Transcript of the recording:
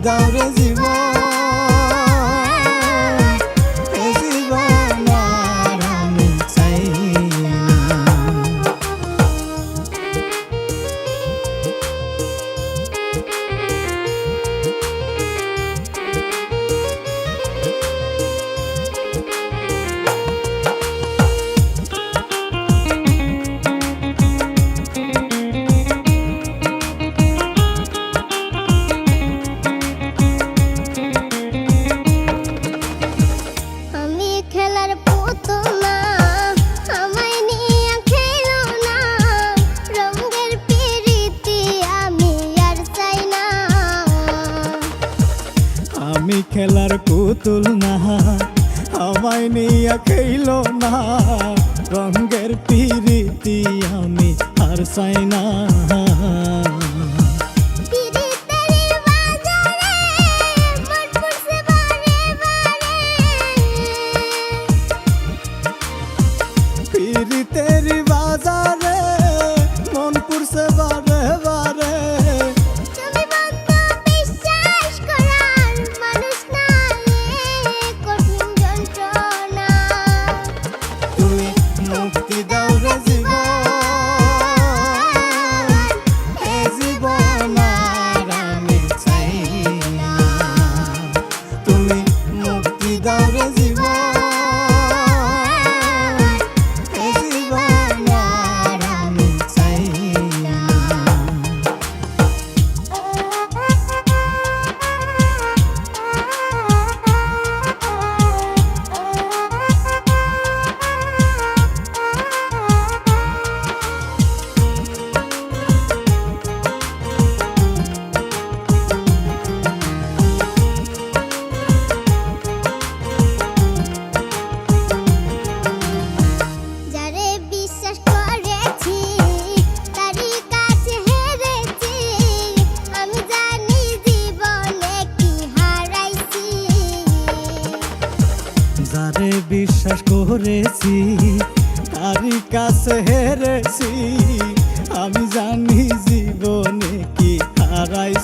দাও রে জীবন, এ জীবন আর আমি চাই না। আমি খেলার পুতুল না, আমায় নিয়ে খেলো না, রঙের পিরিতি আমি আর চাই না। পিরিতের বাজারে মন পুরছে বারে বারে, মুক্তি দাও রে জীবন, এ জীবন আর আমি চাই না। তুমি মুক্তি দাও রে জীবন, এ জীবন আর আমি চাই না। যারে বিশ্বাস করেছি তারই কাছে হেরেছি, আমি জানি জীবনে কি হারাইছি।